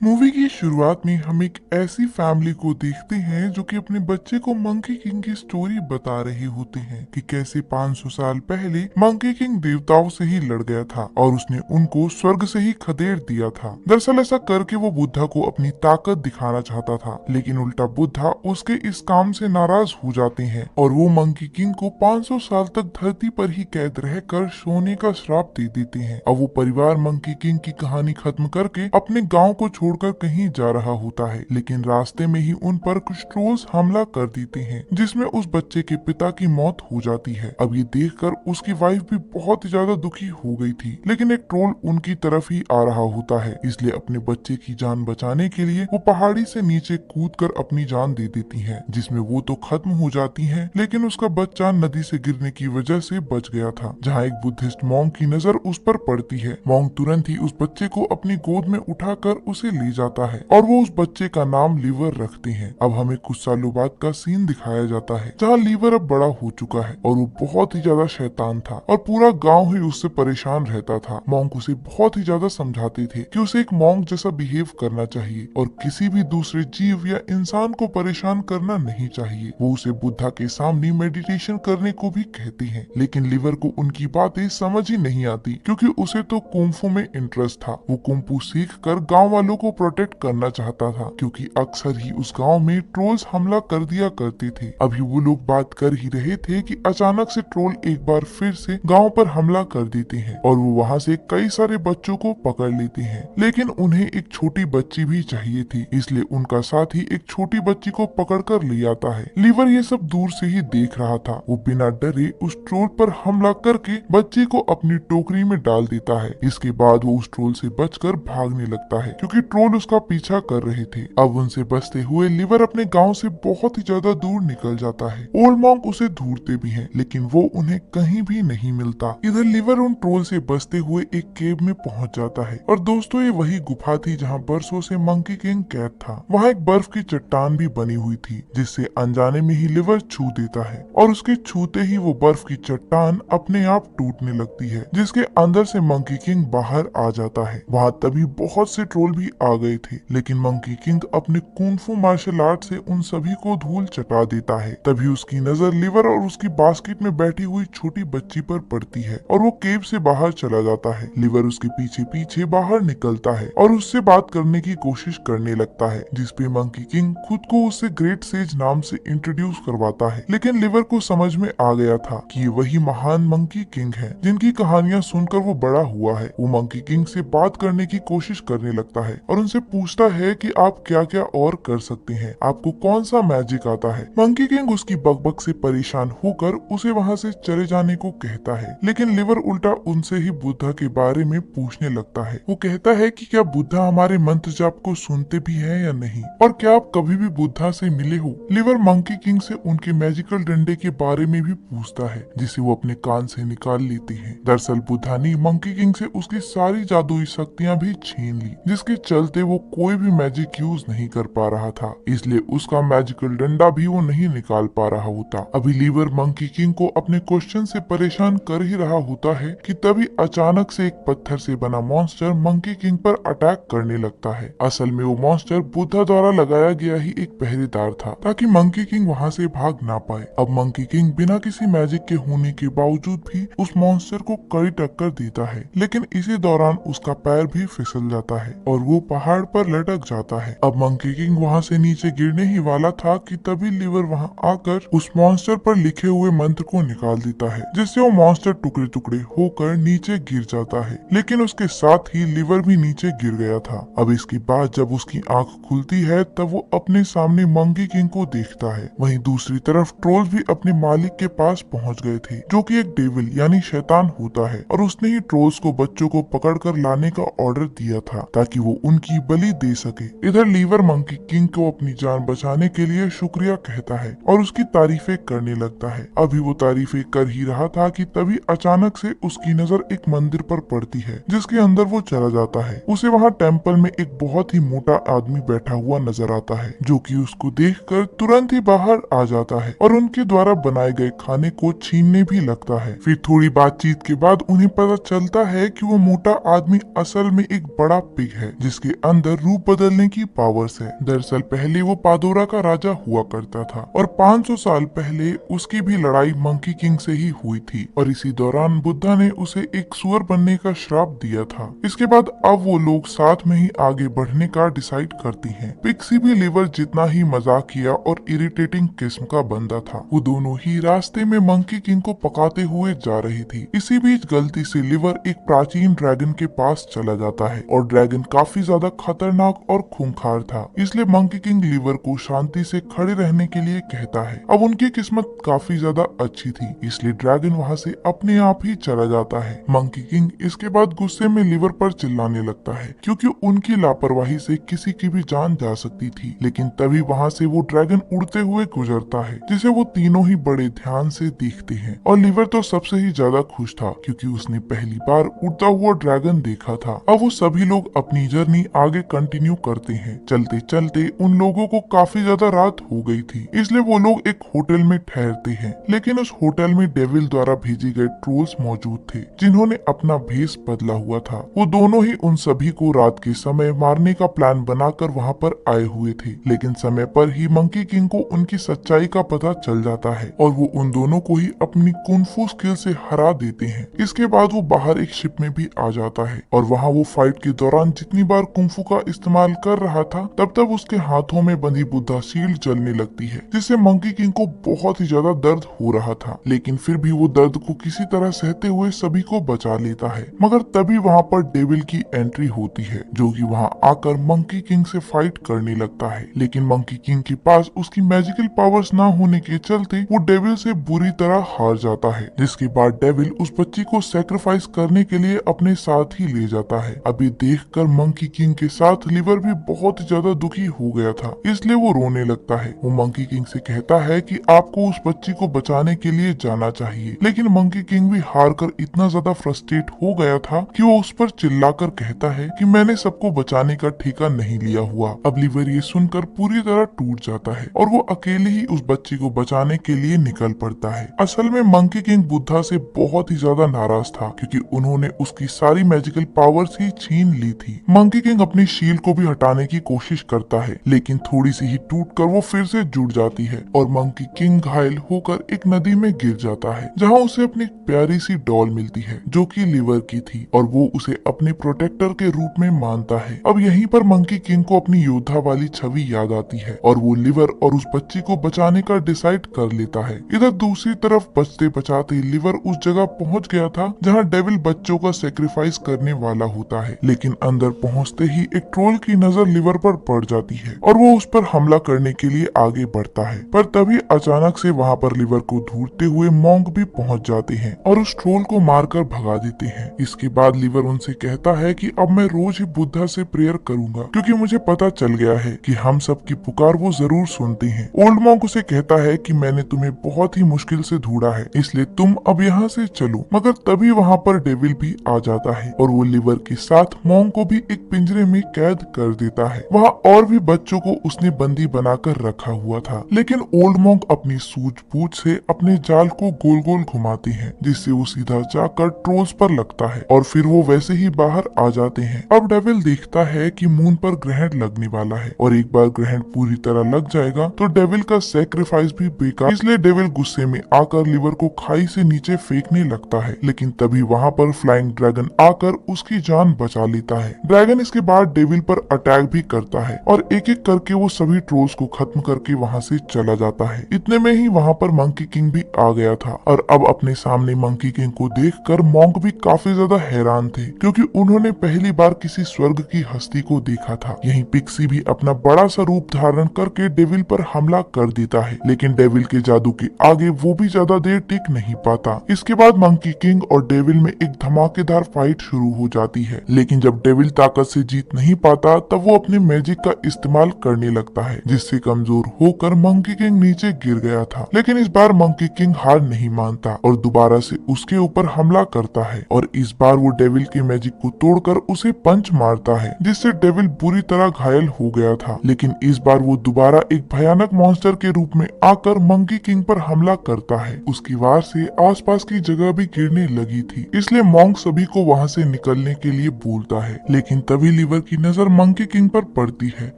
Movie की शुरुआत में हम एक ऐसी फैमिली को देखते हैं जो कि अपने बच्चे को मंकी किंग की स्टोरी बता रहे होते हैं कि कैसे 500 साल पहले मंकी किंग देवताओं से ही लड़ गया था और उसने उनको स्वर्ग से ही खदेड़ दिया था। दरअसल ऐसा करके वो बुद्धा को अपनी ताकत दिखाना चाहता था, लेकिन उल्टा बुद्धा उसके इस काम से नाराज हो जाते हैं और वो मंकी किंग को 500 साल तक धरती पर ही कैद रहकर सोने का श्राप दे देते हैं। अब वो परिवार मंकी किंग की कहानी खत्म करके अपने गाँव को छोड़कर कहीं जा रहा होता है, लेकिन रास्ते में ही उन पर कुछ ट्रोल्स हमला कर देते हैं जिसमें उस बच्चे के पिता की मौत हो जाती है। अब ये देखकर उसकी वाइफ भी बहुत ही ज्यादा दुखी हो गई थी, लेकिन एक ट्रोल उनकी तरफ ही आ रहा होता है, इसलिए अपने बच्चे की जान बचाने के लिए वो पहाड़ी से नीचे कूदकर अपनी जान दे देती है, जिसमें वो तो खत्म हो जाती है, लेकिन उसका बच्चा नदी से गिरने की वजह से बच गया था। जहाँ एक बुद्धिस्ट मॉन्क की नजर उस पर पड़ती है। मॉन्क तुरंत ही उस बच्चे को अपनी गोद में उठाकर उसे ले जाता है और वो उस बच्चे का नाम लीवर रखते हैं। अब हमें कुछ सालों बाद का सीन दिखाया जाता है जहाँ लीवर अब बड़ा हो चुका है और वो बहुत ही ज्यादा शैतान था और पूरा गांव ही उससे परेशान रहता था। मॉन्क उसे बहुत ही ज्यादा समझाते थे कि उसे एक मॉन्क जैसा बिहेव करना चाहिए और किसी भी दूसरे जीव या इंसान को परेशान करना नहीं चाहिए। वो उसे बुद्धा के सामने मेडिटेशन करने को भी कहते हैं, लेकिन लीवर को उनकी बातें समझ ही नहीं आती क्योंकि उसे तो कुंफू में इंटरेस्ट था। वो कुंफू सीख कर गाँव वालों को प्रोटेक्ट करना चाहता था क्योंकि अक्सर ही उस गांव में ट्रोल्स हमला कर दिया करते थे। अभी वो लोग बात कर ही रहे थे कि अचानक से ट्रोल एक बार फिर से गांव पर हमला कर देते हैं और वो वहां से कई सारे बच्चों को पकड़ लेते हैं, लेकिन उन्हें एक छोटी बच्ची भी चाहिए थी, इसलिए उनका साथी एक छोटी बच्ची को पकड़ कर ले आता है। लीवर ये सब दूर से ही देख रहा था। वो बिना डरे उस ट्रोल पर हमला करके बच्चे को अपनी टोकरी में डाल देता है। इसके बाद वो उस ट्रोल से बचकर भागने लगता है क्योंकि ट्रोल उसका पीछा कर रहे थे। अब उनसे बचते हुए लीवर अपने गांव से बहुत ही ज्यादा दूर निकल जाता है। ओल्ड मॉन्क उसे ढूंढते भी हैं, लेकिन वो उन्हें कहीं भी नहीं मिलता। इधर लीवर उन ट्रोल से बचते हुए एक केव में पहुंच जाता है और दोस्तों ये वही गुफा थी जहां बरसों से मंकी किंग कैद था। वहां एक बर्फ की चट्टान भी बनी हुई थी जिससे अनजाने में ही लीवर छू देता है और उसके छूते ही वो बर्फ की चट्टान अपने आप टूटने लगती है, जिसके अंदर से मंकी किंग बाहर आ जाता है। वहाँ तभी बहुत से ट्रोल भी आ गए थे, लेकिन मंकी किंग अपने कुंफू मार्शल आर्ट से उन सभी को धूल चटा देता है। तभी उसकी नजर लीवर और उसकी बास्केट में बैठी हुई छोटी बच्ची पर पड़ती है और वो केव से बाहर चला जाता है। लीवर उसके पीछे पीछे बाहर निकलता है और उससे बात करने की कोशिश करने लगता है, जिसपे मंकी किंग खुद को उससे ग्रेट सेज नाम से इंट्रोड्यूस करवाता है। लेकिन लीवर को समझ में आ गया था कि ये वही महान मंकी किंग है जिनकी कहानियां सुनकर वो बड़ा हुआ है। वो मंकी किंग से बात करने की कोशिश करने लगता है और उनसे पूछता है कि आप क्या क्या और कर सकते हैं, आपको कौन सा मैजिक आता है। मंकी किंग उसकी बकबक से परेशान होकर उसे वहाँ से चले जाने को कहता है, लेकिन लीवर उल्टा उनसे ही बुद्धा के बारे में पूछने लगता है। वो कहता है कि क्या बुद्धा हमारे मंत्र जाप को सुनते भी है या नहीं, और क्या आप कभी भी बुद्धा से मिले हो। लीवर मंकी किंग से उनके मैजिकल डंडे के बारे में भी पूछता है, जिसे वो अपने कान से निकाल लेते हैं। दरअसल बुद्धा ने मंकी किंग से उसकी सारी जादुई शक्तियाँ भी छीन ली, जिसके चलते वो कोई भी मैजिक यूज नहीं कर पा रहा था, इसलिए उसका मैजिकल डंडा भी वो नहीं निकाल पा रहा होता। अभी लीवर मंकी किंग को अपने क्वेश्चन से परेशान कर ही रहा होता है कि तभी अचानक से एक पत्थर से बना मॉन्स्टर मंकी किंग पर अटैक करने लगता है। असल में वो मॉन्स्टर बुद्धा द्वारा लगाया गया ही एक पहरेदार था ताकि मंकी किंग वहाँ से भाग ना पाए। अब मंकी किंग बिना किसी मैजिक के होने के बावजूद भी उस मॉन्स्टर को कड़ी टक्कर देता है, लेकिन इसी दौरान उसका पैर भी फिसल जाता है और वो पहाड़ पर लटक जाता है। अब मंकी किंग वहाँ से नीचे गिरने ही वाला था कि तभी लीवर वहाँ आकर उस मॉन्स्टर पर लिखे हुए मंत्र को निकाल देता है, जिससे वो मॉन्स्टर टुकड़े टुकड़े होकर नीचे गिर जाता है। लेकिन उसके साथ ही लीवर भी नीचे गिर गया था। अब इसके बाद जब उसकी आंख खुलती है तब वो अपने सामने मंकी किंग को देखता है। वहीं दूसरी तरफ ट्रोल्स भी अपने मालिक के पास पहुंच गए थे, जो कि एक डेविल यानी शैतान होता है, और उसने ही ट्रोल्स को बच्चों को पकड़कर लाने का ऑर्डर दिया था ताकि वो उनकी बलि दे सके। इधर लीवर मंकी किंग को अपनी जान बचाने के लिए शुक्रिया कहता है और उसकी तारीफें करने लगता है। अभी वो तारीफें कर ही रहा था कि तभी अचानक से उसकी नजर एक मंदिर पर पड़ती है, जिसके अंदर वो चला जाता है। उसे वहाँ टेम्पल में एक बहुत ही मोटा आदमी बैठा हुआ नजर आता है, जो कि उसको देखकर तुरंत ही बाहर आ जाता है और उनके द्वारा बनाए गए खाने को छीनने भी लगता है। फिर थोड़ी बातचीत के बाद उन्हें पता चलता है कि वो मोटा आदमी असल में एक बड़ा पिग है, जिसके उसके अंदर रूप बदलने की पावर्स है। दरअसल पहले वो पादोरा का राजा हुआ करता था और 500 साल पहले उसकी भी लड़ाई मंकी किंग से ही हुई थी और इसी दौरान बुद्धा ने उसे एक सुअर बनने का श्राप दिया था। इसके बाद अब वो लोग साथ में ही आगे बढ़ने का डिसाइड करती हैं। पिक्सी भी लिवर जितना ही मजाकिया और इरिटेटिंग किस्म का बंदा था। वो दोनों ही रास्ते में मंकी किंग को पकाते हुए जा रही थी। इसी बीच गलती से लिवर एक प्राचीन ड्रैगन के पास चला जाता है और ड्रैगन काफी ज्यादा खतरनाक और खूंखार था, इसलिए मंकी किंग लिवर को शांति से खड़े रहने के लिए कहता है। अब उनकी किस्मत काफी ज्यादा अच्छी थी, इसलिए ड्रैगन वहाँ से अपने आप ही चला जाता है। मंकी किंग इसके बाद गुस्से में लिवर पर चिल्लाने लगता है क्योंकि उनकी लापरवाही से किसी की भी जान जा सकती थी। लेकिन तभी वहाँ से वो ड्रैगन उड़ते हुए गुजरता है जिसे वो तीनों ही बड़े ध्यान से देखते हैं और लिवर तो सबसे ही ज्यादा खुश था क्योंकि उसने पहली बार उड़ता हुआ ड्रैगन देखा था। अब वो सभी लोग अपनी जर्नी आगे कंटिन्यू करते हैं। चलते चलते उन लोगों को काफी ज्यादा रात हो गई थी, इसलिए वो लोग एक होटल में ठहरते हैं। लेकिन उस होटल में डेविल द्वारा भेजे गए ट्रोल्स मौजूद थे जिन्होंने अपना भेष बदला हुआ था। वो दोनों ही उन सभी को रात के समय मारने का प्लान बनाकर वहाँ पर आए हुए थे, लेकिन समय पर ही मंकी किंग को उनकी सच्चाई का पता चल जाता है और वो उन दोनों को ही अपनी कुंफू स्किल से हरा देते हैं। इसके बाद वो बाहर एक शिप में भी आ जाता है और वहाँ वो फाइट के दौरान जितनी बार कुंफू का इस्तेमाल कर रहा था तब उसके हाथों में बंधी बुद्धा शील्ड जलने लगती है, जिससे मंकी किंग को बहुत ही ज्यादा दर्द हो रहा था। लेकिन फिर भी वो दर्द को किसी तरह सहते हुए सभी को बचा लेता है। मगर तभी वहाँ पर डेविल की एंट्री होती है जो कि वहाँ आकर मंकी किंग से फाइट करने लगता है। लेकिन मंकी किंग के पास उसकी मैजिकल पावर्स ना होने के चलते वो डेविल से बुरी तरह हार जाता है, जिसके बाद डेविल उस बच्ची को सैक्रिफाइस करने के लिए अपने साथ ही ले जाता है। अभी देखकर मंकी किंग के साथ लिवर भी बहुत ज्यादा दुखी हो गया था, इसलिए वो रोने लगता है। वो मंकी किंग से कहता है कि आपको उस बच्ची को बचाने के लिए जाना चाहिए, लेकिन मंकी किंग भी हार कर इतना ज्यादा फ्रस्ट्रेट हो गया था कि वो उस पर चिल्लाकर कहता है कि मैंने सबको बचाने का ठेका नहीं लिया हुआ। अब लिवर ये सुनकर पूरी तरह टूट जाता है और वो अकेले ही उस बच्ची को बचाने के लिए निकल पड़ता है। असल में मंकी किंग बुद्धा से बहुत ही ज्यादा नाराज था क्योंकि उन्होंने उसकी सारी मैजिकल पावर्स ही छीन ली थी। मंकी किंग अपनी शील्ड को भी हटाने की कोशिश करता है, लेकिन थोड़ी सी ही टूटकर वो फिर से जुड़ जाती है और मंकी किंग घायल होकर एक नदी में गिर जाता है, जहाँ उसे अपनी प्यारी सी डॉल मिलती है जो कि लिवर की थी और वो उसे अपने प्रोटेक्टर के रूप में मानता है। अब यहीं पर मंकी किंग को अपनी योद्धा वाली छवि याद आती है और वो लिवर और उस बच्ची को बचाने का डिसाइड कर लेता है। इधर दूसरी तरफ बचते बचाते लिवर उस जगह पहुंच गया था जहां डेविल बच्चों का सेक्रीफाइस करने वाला होता है, लेकिन अंदर पहुंचते ही एक ट्रोल की नजर लिवर पर पड़ जाती है और वो उस पर हमला करने के लिए आगे बढ़ता है। पर तभी अचानक से वहां पर लिवर को ढूंढते हुए मॉन्क भी पहुंच जाते हैं और उस ट्रोल को मारकर भगा देते हैं। इसके बाद लिवर उनसे कहता है कि अब मैं रोज ही बुद्धा से प्रेयर करूंगा क्योंकि मुझे पता चल गया है कि हम सब की पुकार वो जरूर सुनते हैं। ओल्ड मॉन्क उसे कहता है कि मैंने तुम्हें बहुत ही मुश्किल से ढूंढा है, इसलिए तुम अब यहाँ से चलो। मगर तभी वहाँ पर डेविल भी आ जाता है और वो लिवर के साथ मॉन्क को भी एक पिंजरे में कैद कर देता है। वहाँ और भी बच्चों को उसने बंदी बनाकर रखा हुआ था, लेकिन ओल्ड मॉन्क अपनी सूझबूझ से अपने जाल को गोल गोल घुमाते हैं जिससे वो सीधा जाकर ट्रोल्स पर लगता है और फिर वो वैसे ही बाहर आ जाते हैं। अब डेविल देखता है कि मून पर ग्रहण लगने वाला है और एक बार ग्रहण पूरी तरह लग जाएगा तो डेविल का सैक्रिफाइस भी बेकार, इसलिए डेविल गुस्से में आकर लिवर को खाई से नीचे फेंकने लगता है। लेकिन तभी वहाँ पर फ्लाइंग ड्रैगन आकर उसकी जान बचा लेता है। ड्रैगन इसके बाद डेविल पर अटैक भी करता है और एक एक करके वो सभी ट्रोल्स को खत्म करके वहाँ से चला जाता है। इतने में ही वहाँ पर मंकी किंग भी आ गया था और अब अपने सामने मंकी किंग को देखकर मॉन्क भी काफी ज्यादा हैरान थे क्योंकि उन्होंने पहली बार किसी स्वर्ग की हस्ती को देखा था। यहीं पिक्सी भी अपना बड़ा सा रूप धारण करके डेविल पर हमला कर देता है, लेकिन डेविल के जादू के आगे वो भी ज्यादा देर टिक नहीं पाता। इसके बाद मंकी किंग और डेविल में एक धमाकेदार फाइट शुरू हो जाती है, लेकिन जब डेविल ताकत से जीत नहीं पाता तब वो अपने मैजिक का इस्तेमाल करने लगता है, जिससे कमजोर होकर मंकी किंग नीचे गिर गया था। लेकिन इस बार मंकी किंग हार नहीं मानता और दोबारा से उसके ऊपर हमला करता है और इस बार वो डेविल के मैजिक को तोड़कर उसे पंच मारता है, जिससे डेविल बुरी तरह घायल हो गया था। लेकिन इस बार वो दोबारा एक भयानक मॉन्स्टर के रूप में आकर मंकी किंग पर हमला करता है। उसकी वार से आसपास की जगह भी गिरने लगी थी, इसलिए मॉन्क सभी को वहाँ से निकलने के लिए बोलता है। लेकिन तभी लिवर की नजर मंकी किंग पर पड़ती है,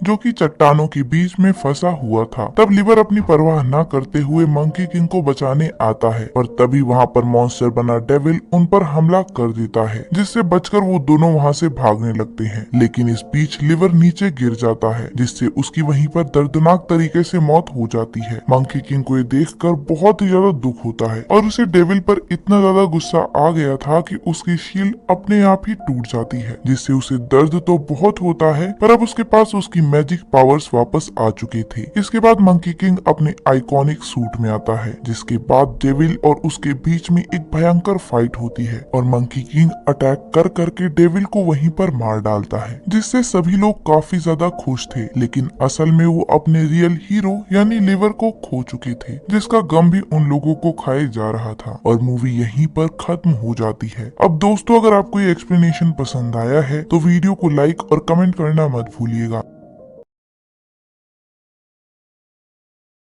जो कि चट्टानों के बीच में फंसा हुआ था। तब लिवर अपनी परवाह न करते हुए मंकी किंग को बचाने आता है, और तभी वहाँ पर मॉन्स्टर बना डेविल उन पर हमला कर देता है, जिससे बचकर वो दोनों वहाँ से भागने लगते हैं। लेकिन इस बीच लिवर नीचे गिर जाता है, जिससे उसकी वहीं पर दर्दनाक तरीके से मौत हो जाती है। मंकी किंग को ये देखकर बहुत ही ज्यादा दुख होता है, और उसे डेविल पर इतना ज्यादा गुस्सा आ गया था कि उसकी शील्ड अपने आप ही टूट जाती है, जिससे उसे दर्द तो बहुत होता है, पर अब उसके पास उसकी मैजिक पावर्स वापस आ चुके थे। इसके बाद मंकी किंग अपने आइकॉनिक सूट में आता है, जिसके बाद डेविल और उसके बीच में एक भयंकर फाइट होती है, और मंकी किंग अटैक कर करके डेविल को वहीं पर मार डालता है, जिससे सभी लोग काफी ज्यादा खुश थे। लेकिन असल में वो अपने रियल हीरो यानी लिवर को खो चुके थे, जिसका गम भी उन लोगों को खाए जा रहा था, और मूवी यहीं पर खत्म हो जाती है। अब दोस्तों, अगर आपको ये एक्सप्लेनेशन पसंद आया है तो वीडियो को लाइक और कमेंट करना मत भूलिएगा।